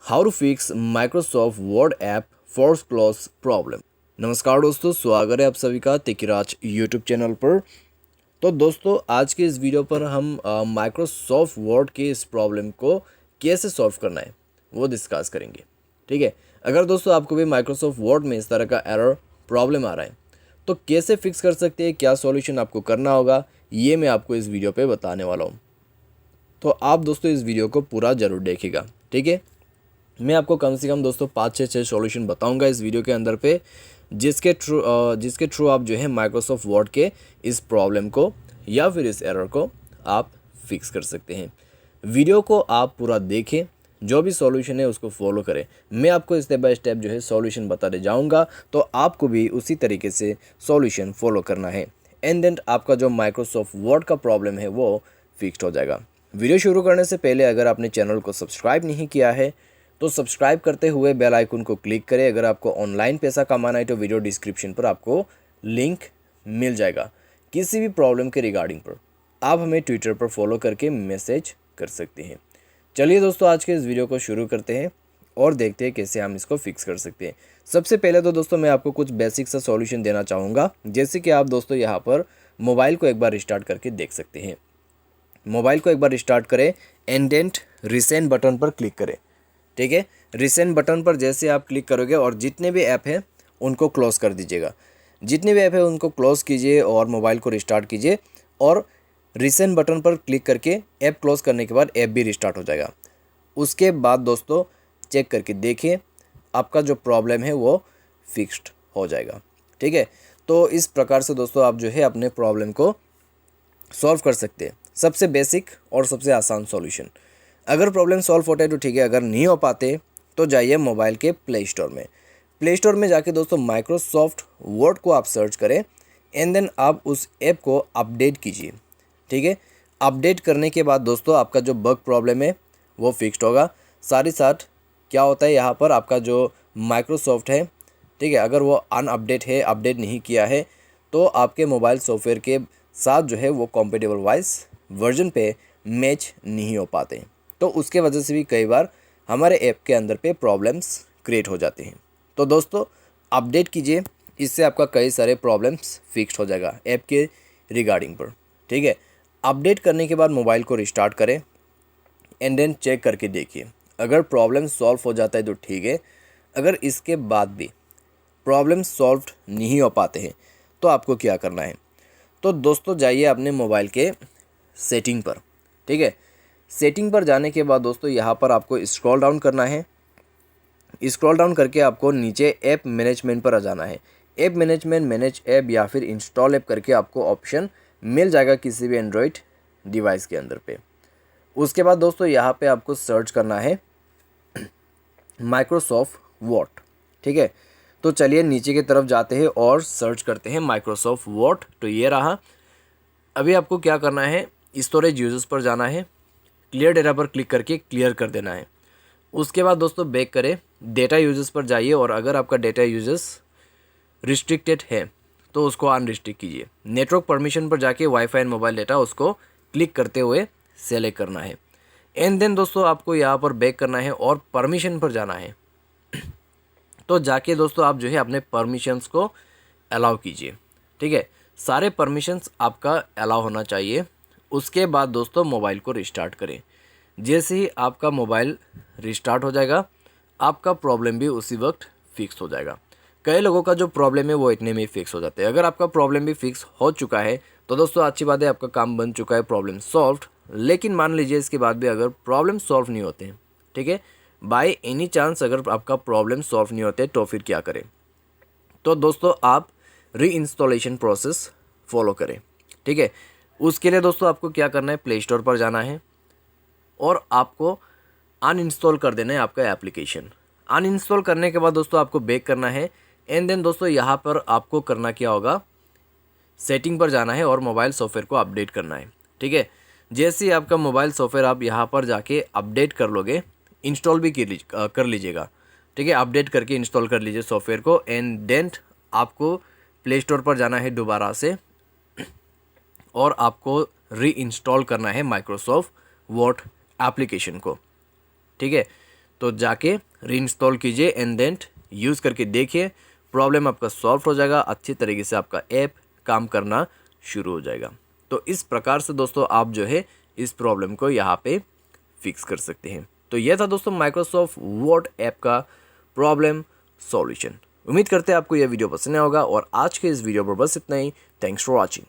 How to fix Microsoft Word app force close problem. नमस्कार दोस्तों, स्वागत है आप सभी का तेकिराज यूट्यूब चैनल पर। तो दोस्तों आज के इस वीडियो पर हम माइक्रोसॉफ्ट वर्ड के इस प्रॉब्लम को कैसे सॉल्व करना है वो डिस्कस करेंगे। ठीक है, अगर दोस्तों आपको भी माइक्रोसॉफ्ट वर्ड में इस तरह का एरर प्रॉब्लम आ रहा है तो कैसे फिक्स कर सकते हैं, क्या सॉल्यूशन आपको करना होगा, ये मैं आपको इस वीडियो पे बताने वाला हूँ। तो आप दोस्तों इस वीडियो को पूरा ज़रूर देखिएगा। ठीक है, मैं आपको कम से कम दोस्तों 5 से 6 सॉल्यूशन बताऊंगा इस वीडियो के अंदर पे, जिसके थ्रू आप जो है माइक्रोसॉफ्ट वर्ड के इस प्रॉब्लम को या फिर इस एरर को आप फिक्स कर सकते हैं। वीडियो को आप पूरा देखें, जो भी सॉल्यूशन है उसको फॉलो करें। मैं आपको स्टेप बाय स्टेप जो है सॉल्यूशन बताते जाऊंगा, तो आपको भी उसी तरीके से सॉल्यूशन फॉलो करना है एंड देन आपका जो माइक्रोसॉफ्ट वर्ड का प्रॉब्लम है वो फिक्स हो जाएगा। वीडियो शुरू करने से पहले अगर आपने चैनल को सब्सक्राइब नहीं किया है तो सब्सक्राइब करते हुए बेल आइकन को क्लिक करें। अगर आपको ऑनलाइन पैसा कमाना है तो वीडियो डिस्क्रिप्शन पर आपको लिंक मिल जाएगा। किसी भी प्रॉब्लम के रिगार्डिंग पर आप हमें ट्विटर पर फॉलो करके मैसेज कर सकते हैं। चलिए दोस्तों आज के इस वीडियो को शुरू करते हैं और देखते हैं कैसे हम इसको फिक्स कर सकते हैं। सबसे पहले तो दोस्तों मैं आपको कुछ बेसिक सा सॉल्यूशन देना चाहूँगा, जैसे कि आप दोस्तों यहाँ पर मोबाइल को एक बार रिस्टार्ट करके देख सकते हैं। मोबाइल को एक बार रिस्टार्ट करें एंड देन रिसेंट बटन पर क्लिक करें। ठीक है, रिसेंट बटन पर जैसे आप क्लिक करोगे और जितने भी ऐप हैं उनको क्लोज़ कर दीजिएगा। जितने भी ऐप है उनको क्लोज़ कीजिए और मोबाइल को रिस्टार्ट कीजिए और रिसेंट बटन पर क्लिक करके ऐप क्लोज़ करने के बाद ऐप भी रिस्टार्ट हो जाएगा। उसके बाद दोस्तों चेक करके देखिए आपका जो प्रॉब्लम है वो फिक्स्ड हो जाएगा। ठीक है, तो इस प्रकार से दोस्तों आप जो है अपने प्रॉब्लम को सॉल्व कर सकते हैं। सबसे बेसिक और सबसे आसान सॉल्यूशन। अगर प्रॉब्लम सॉल्व होता है तो ठीक है, अगर नहीं हो पाते तो जाइए मोबाइल के प्ले स्टोर में। प्ले स्टोर में जाके दोस्तों माइक्रोसॉफ्ट वर्ड को आप सर्च करें एंड देन आप उस ऐप को अपडेट कीजिए। ठीक है, अपडेट करने के बाद दोस्तों आपका जो बग प्रॉब्लम है वो फिक्स्ड होगा। साथ ही साथ क्या होता है यहाँ पर आपका जो माइक्रोसॉफ्ट है, ठीक है, अगर वो अनअपडेट है, अपडेट नहीं किया है तो आपके मोबाइल सॉफ्टवेयर के साथ जो है वो कॉम्पेटेबल वाइज वर्जन पे मैच नहीं हो पाते, तो उसके वजह से भी कई बार हमारे ऐप के अंदर पे प्रॉब्लम्स क्रिएट हो जाते हैं। तो दोस्तों अपडेट कीजिए, इससे आपका कई सारे प्रॉब्लम्स फिक्स्ड हो जाएगा ऐप के रिगार्डिंग पर। ठीक है, अपडेट करने के बाद मोबाइल को रिस्टार्ट करें एंड देन चेक करके देखिए। अगर प्रॉब्लम सॉल्व हो जाता है तो ठीक है, अगर इसके बाद भी प्रॉब्लम सॉल्व नहीं हो पाते हैं तो आपको क्या करना है। तो दोस्तों जाइए अपने मोबाइल के सेटिंग पर। ठीक है, सेटिंग पर जाने के बाद दोस्तों यहाँ पर आपको स्क्रॉल डाउन करना है। स्क्रॉल डाउन करके आपको नीचे ऐप मैनेजमेंट पर आ जाना है। ऐप मैनेजमेंट, मैनेज ऐप या फिर इंस्टॉल ऐप करके आपको ऑप्शन मिल जाएगा किसी भी एंड्रॉयड डिवाइस के अंदर पे। उसके बाद दोस्तों यहाँ पे आपको सर्च करना है माइक्रोसॉफ्ट वर्ड। ठीक है, तो चलिए नीचे की तरफ जाते हैं और सर्च करते हैं माइक्रोसॉफ्ट वर्ड। तो ये रहा। अभी आपको क्या करना है, स्टोरेज यूजर्स पर जाना है, क्लियर डेटा पर क्लिक करके क्लियर कर देना है। उसके बाद दोस्तों बैक करें, डेटा यूजर्स पर जाइए और अगर आपका डेटा यूजर्स रिस्ट्रिक्टेड है तो उसको अनरिस्ट्रिक्ट कीजिए। नेटवर्क परमिशन पर जाके वाईफाई एंड मोबाइल डेटा उसको क्लिक करते हुए सेलेक्ट करना है एंड देन दोस्तों आपको यहाँ पर बैक करना है और परमिशन पर जाना है। तो जाके दोस्तों आप जो है अपने परमिशंस को अलाउ कीजिए। ठीक है, सारे परमिशंस आपका अलाउ होना चाहिए। उसके बाद दोस्तों मोबाइल को रिस्टार्ट करें। जैसे ही आपका मोबाइल रिस्टार्ट हो जाएगा आपका प्रॉब्लम भी उसी वक्त फिक्स हो जाएगा। कई लोगों का जो प्रॉब्लम है वो इतने में ही फिक्स हो जाते हैं। अगर आपका प्रॉब्लम भी फिक्स हो चुका है तो दोस्तों अच्छी बात है, आपका काम बन चुका है, प्रॉब्लम सॉल्व। लेकिन मान लीजिए इसके बाद भी अगर प्रॉब्लम सॉल्व नहीं होते हैं, ठीक है, बाय एनी चांस अगर आपका प्रॉब्लम सॉल्व नहीं होते तो फिर क्या करें। तो दोस्तों आप री इंस्टॉलेशन प्रोसेस फॉलो करें। ठीक है, उसके लिए दोस्तों आपको क्या करना है, प्ले स्टोर पर जाना है और आपको अनइंस्टॉल कर देना है आपका एप्लीकेशन। अनइंस्टॉल करने के बाद दोस्तों आपको बैक करना है एंड देन दोस्तों यहाँ पर आपको करना क्या होगा, सेटिंग पर जाना है और मोबाइल सॉफ्टवेयर को अपडेट करना है। ठीक है, जैसे ही आपका मोबाइल सॉफ्टवेयर आप यहाँ पर जाके अपडेट कर लोगे, इंस्टॉल भी कर लीजिएगा। ठीक है, अपडेट करके इंस्टॉल कर लीजिए सॉफ्टवेयर को एंड देन आपको प्ले स्टोर पर जाना है दोबारा से और आपको री इंस्टॉल करना है माइक्रोसॉफ्ट वर्ड एप्लीकेशन को। ठीक है, तो जाके रीइंस्टॉल कीजिए एंड देन यूज़ करके देखिए, प्रॉब्लम आपका सॉल्व हो जाएगा, अच्छी तरीके से आपका ऐप काम करना शुरू हो जाएगा। तो इस प्रकार से दोस्तों आप जो है इस प्रॉब्लम को यहाँ पे फिक्स कर सकते हैं। तो यह था दोस्तों माइक्रोसॉफ्ट वर्ड ऐप का प्रॉब्लम सॉल्यूशन। उम्मीद करते हैं आपको यह वीडियो पसंद आया होगा और आज के इस वीडियो पर बस इतना ही। Thanks for watching.